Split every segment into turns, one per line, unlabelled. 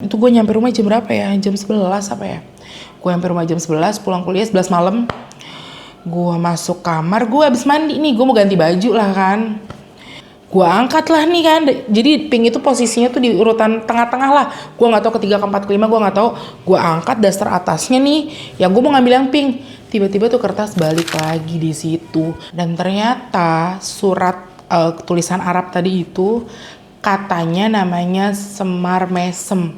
Itu gue nyampe rumah jam berapa ya? Jam 11 apa ya? Gue nyampe rumah jam 11, pulang kuliah 11 malam. Gue masuk kamar, gue abis mandi nih, gue mau ganti baju lah kan. Gue angkat lah nih kan, jadi pink itu posisinya tuh di urutan tengah-tengah lah. Gue nggak tahu ketiga, keempat, kelima, gue nggak tahu. Gue angkat daster atasnya nih, yang gue mau ngambil yang pink. Tiba-tiba tuh kertas balik lagi di situ, dan ternyata surat tulisan Arab tadi itu katanya namanya Semar Mesem.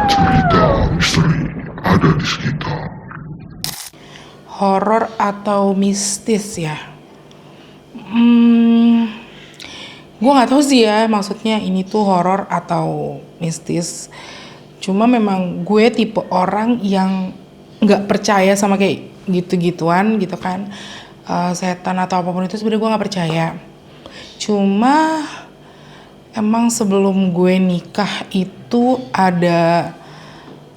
Cerita misteri ada di sekitar.
Horor atau mistis ya? Gue nggak tahu sih ya maksudnya ini tuh horor atau mistis. Cuma memang gue tipe orang yang nggak percaya sama kayak gitu-gituan gitu kan. Setan atau apapun itu sebenarnya gue nggak percaya. Cuma emang sebelum gue nikah itu ada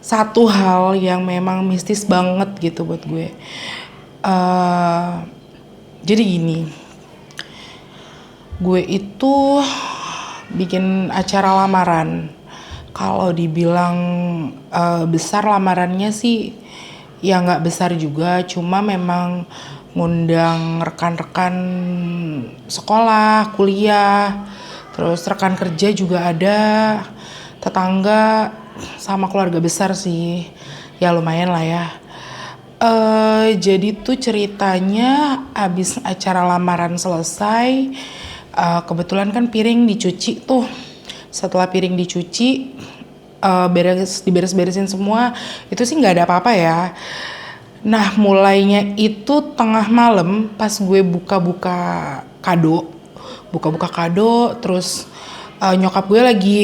satu hal yang memang mistis banget gitu buat gue. Jadi gini, gue itu bikin acara lamaran. Kalau dibilang besar lamarannya sih ya nggak besar juga, cuma memang ngundang rekan-rekan sekolah, kuliah, terus rekan kerja juga ada, tetangga sama keluarga besar sih. Ya lumayan lah ya. Jadi tuh ceritanya abis acara lamaran selesai, kebetulan kan piring dicuci tuh. Setelah piring dicuci, diberes-beresin semua, itu sih nggak ada apa-apa ya. Nah mulainya itu tengah malam pas gue buka-buka kado, terus nyokap gue lagi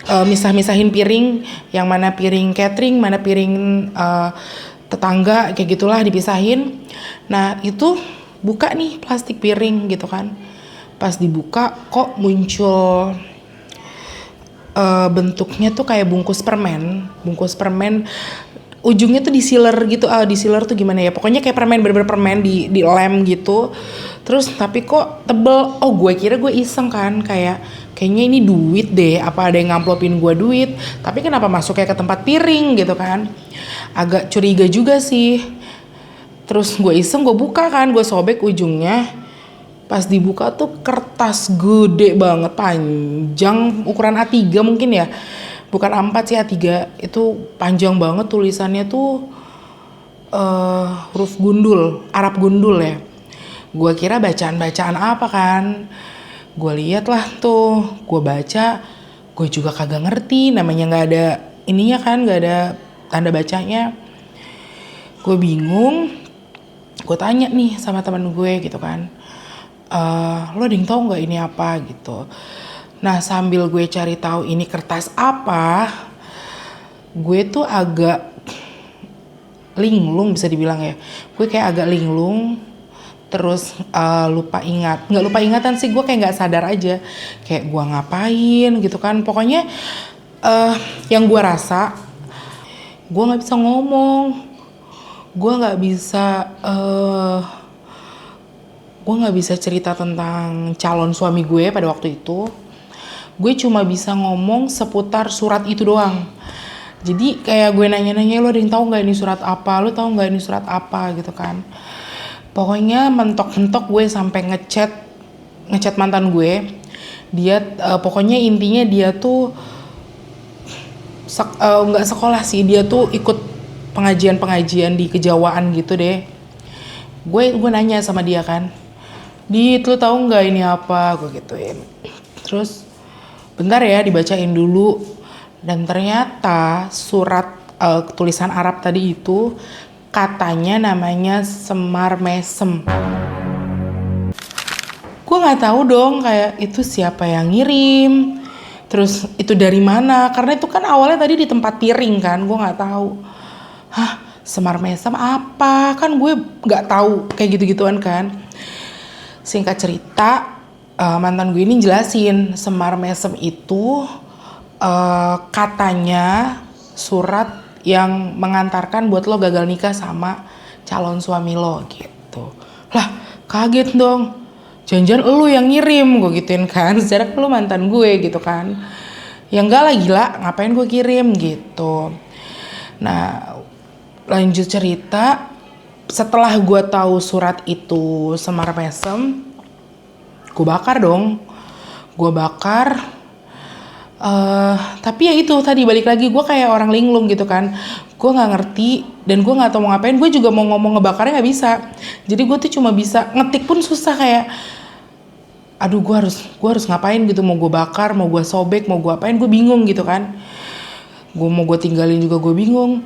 misah-misahin piring, yang mana piring catering, mana piring tetangga, kayak gitulah dipisahin. Nah itu buka nih plastik piring gitu kan. Pas dibuka kok muncul bentuknya tuh kayak bungkus permen. Ujungnya tuh disiler gitu. Disiler tuh gimana ya? Pokoknya kayak permen, bener-bener permen di lem gitu. Terus tapi kok tebel. Oh gue kira gue iseng kan, kayaknya ini duit deh. Apa ada yang ngamplopin gue duit? Tapi kenapa masuknya ke tempat piring gitu kan? Agak curiga juga sih. Terus gue iseng, gue buka kan, gue sobek ujungnya. Pas dibuka tuh kertas gede banget, panjang, ukuran A3 mungkin ya. Bukan A4 sih, A3. Itu panjang banget, tulisannya tuh huruf gundul, Arab gundul ya. Gue kira bacaan-bacaan apa kan. Gue liat lah tuh, gue baca, gue juga kagak ngerti, namanya gak ada ininya kan, gak ada tanda bacanya. Gue bingung, gue tanya nih sama teman gue gitu kan, lo ada yang tahu nggak ini apa gitu. Nah sambil gue cari tahu ini kertas apa, gue tuh agak linglung bisa dibilang ya. Gue kayak agak linglung, terus lupa ingatan sih, gue kayak nggak sadar aja, kayak gue ngapain gitu kan. Pokoknya yang gue rasa, gue nggak bisa ngomong, gue nggak bisa cerita tentang calon suami gue pada waktu itu. Gue cuma bisa ngomong seputar surat itu doang. Jadi kayak gue nanya-nanya, lo ada yang tahu nggak ini surat apa, lo tahu nggak ini surat apa gitu kan. Pokoknya mentok-mentok gue sampai ngechat mantan gue. Dia pokoknya intinya dia tuh nggak sekolah sih, dia tuh ikut pengajian di kejawaan gitu deh. Gue nanya sama dia kan, Dit, lu tahu nggak ini apa? Gue gituin. Terus bentar ya dibacain dulu. Dan ternyata surat tulisan Arab tadi itu katanya namanya Semar Mesem. Gue nggak tahu dong, kayak itu siapa yang ngirim, terus itu dari mana, karena itu kan awalnya tadi di tempat piring kan. Gue nggak tahu. Semar Mesem apa, kan gue nggak tahu kayak gitu-gituan kan. Singkat cerita, mantan gue ini jelasin Semar Mesem itu katanya surat yang mengantarkan buat lo gagal nikah sama calon suami lo gitu. Lah kaget dong, jangan-jangan lo yang ngirim, gue gituin kan. Sejarah lo mantan gue gitu kan. Ya enggak lah, gila, ngapain gue kirim gitu. Nah, lanjut cerita, setelah gue tahu surat itu semar mesem, gue bakar dong. Gue bakar. Tapi ya itu tadi, balik lagi, gue kayak orang linglung gitu kan. Gue nggak ngerti dan gue nggak tahu mau ngapain. Gue juga mau ngomong ngebakarnya nggak bisa. Jadi gue tuh cuma bisa ngetik pun susah, kayak aduh gue harus ngapain gitu, mau gue bakar, mau gue sobek, mau gue apain, gue bingung gitu kan. Gue mau gue tinggalin juga gue bingung.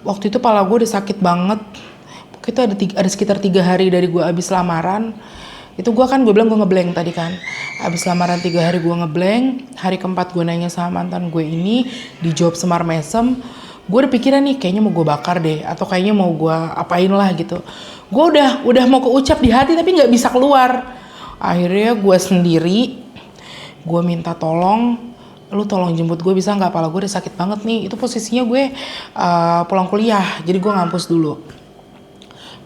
Waktu itu pala gue udah sakit banget. Itu ada sekitar 3 hari dari gue abis lamaran. Itu gue bilang gue ngeblank tadi kan. Abis lamaran 3 hari gue ngeblank. Hari keempat gue nanya sama mantan gue ini, dijawab semar mesem. Gue udah pikiran nih, kayaknya mau gue bakar deh, atau kayaknya mau gue apain lah gitu. Gue udah mau keucap di hati tapi nggak bisa keluar. Akhirnya gue sendiri, gue minta tolong, lu tolong jemput gue bisa nggak, pala gue udah sakit banget nih. Itu posisinya gue pulang kuliah, jadi gue ngampus dulu.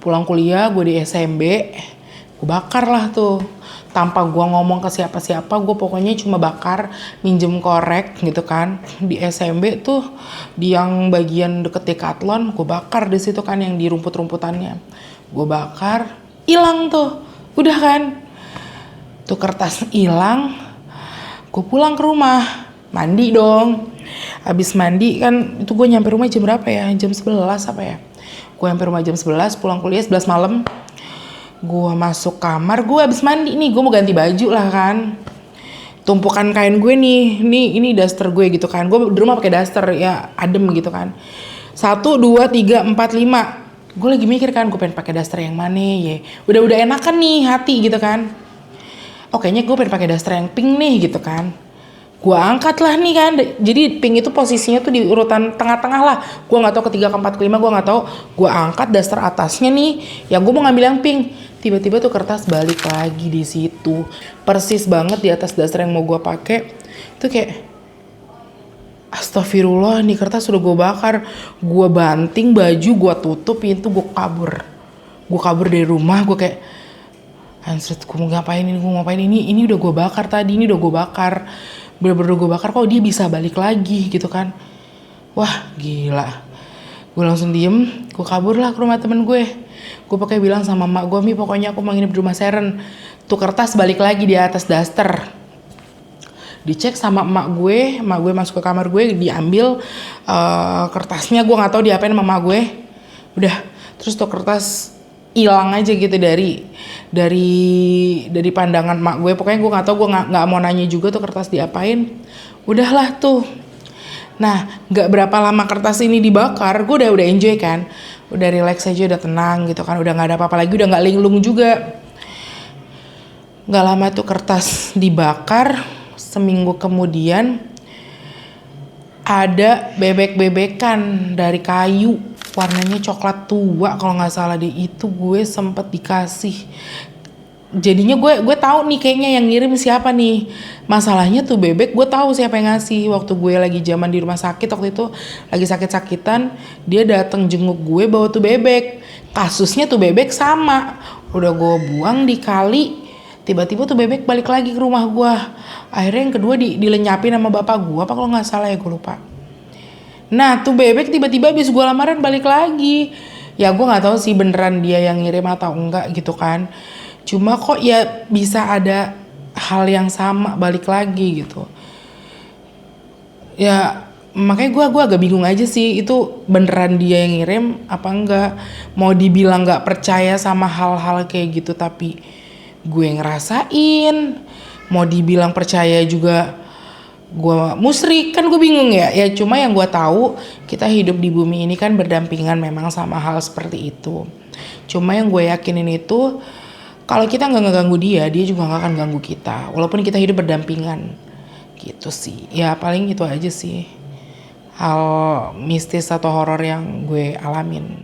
Pulang kuliah gue di SMB, gue bakar lah tuh. Tanpa gue ngomong ke siapa-siapa, gue pokoknya cuma bakar, minjem korek gitu kan. Di SMB tuh, di yang bagian deket Decathlon, gue bakar di situ kan, yang di rumput-rumputannya. Gue bakar, hilang tuh, udah kan. Tuh kertas hilang, gue pulang ke rumah, mandi dong. Abis mandi kan, itu gue nyampe rumah jam berapa ya? Jam 11 apa ya? Gue nyampe rumah jam 11, pulang kuliah 11 malam. Gue masuk kamar, gue abis mandi nih, gue mau ganti baju lah kan. Tumpukan kain gue nih, ini daster gue gitu kan. Gue di rumah pakai daster ya, adem gitu kan. 1, 2, 3, 4, 5. Gue lagi mikir kan, gue pengen pakai daster yang mana ya. Udah enakan nih hati gitu kan. Oh kayaknya gue pengen pakai daster yang pink nih gitu kan. Gue angkat lah nih kan, jadi pink itu posisinya tuh di urutan tengah-tengah lah. Gue nggak tahu ketiga, keempat, kelima, gue nggak tahu. Gue angkat daster atasnya nih, yang gue mau ngambil yang pink. Tiba-tiba tuh kertas balik lagi di situ, persis banget di atas daster yang mau gue pakai. Itu kayak, astagfirullah, nih kertas sudah gue bakar. Gue banting baju, gue tutup pintu, gue kabur. Gue kabur dari rumah, gue kayak, anjir, gue mau ngapain ini? Ini udah gue bakar tadi, ini udah gue bakar. Bener-bener gue bakar, kok dia bisa balik lagi gitu kan. Wah gila. Gue langsung diem, gue kabur lah ke rumah temen gue. Gue pakai bilang sama emak gue, Mi pokoknya aku mau nginep di rumah Seren. Tuh kertas balik lagi di atas daster. Dicek sama emak gue masuk ke kamar gue, diambil kertasnya. Gue gak tahu diapain sama emak gue. Udah, terus tuh kertas hilang aja gitu dari pandangan emak gue. Pokoknya gue nggak tahu, gue nggak mau nanya juga tuh kertas diapain. Udahlah tuh. Nah, nggak berapa lama kertas ini dibakar, gue udah enjoy kan, udah relax aja, udah tenang gitu kan, udah nggak ada apa-apa lagi, udah nggak linglung juga. Nggak lama tuh kertas dibakar, seminggu kemudian ada bebek-bebekan dari kayu. Warnanya coklat tua kalau nggak salah deh. Itu gue sempet dikasih. Jadinya gue tahu nih kayaknya yang ngirim siapa nih. Masalahnya tuh bebek gue tahu siapa yang ngasih. Waktu gue lagi zaman di rumah sakit waktu itu, lagi sakit-sakitan, dia datang jenguk gue bawa tuh bebek. Kasusnya tuh bebek sama. Udah gue buang di kali, tiba-tiba tuh bebek balik lagi ke rumah gue. Akhirnya yang kedua dilenyapin sama bapak gue apa kalau nggak salah ya, gue lupa. Nah tuh bebek tiba-tiba abis gue lamaran balik lagi. Ya gue gak tahu sih beneran dia yang ngirim atau enggak gitu kan. Cuma kok ya bisa ada hal yang sama balik lagi gitu. Ya makanya gue agak bingung aja sih, itu beneran dia yang ngirim apa enggak. Mau dibilang gak percaya sama hal-hal kayak gitu tapi gue ngerasain. Mau dibilang percaya juga gue musrik, kan gue bingung ya. Ya cuma yang gue tahu, kita hidup di bumi ini kan berdampingan memang sama hal seperti itu. Cuma yang gue yakinin itu, kalau kita nggak ngeganggu dia juga nggak akan ganggu kita, walaupun kita hidup berdampingan gitu sih. Ya paling itu aja sih hal mistis atau horor yang gue alamin.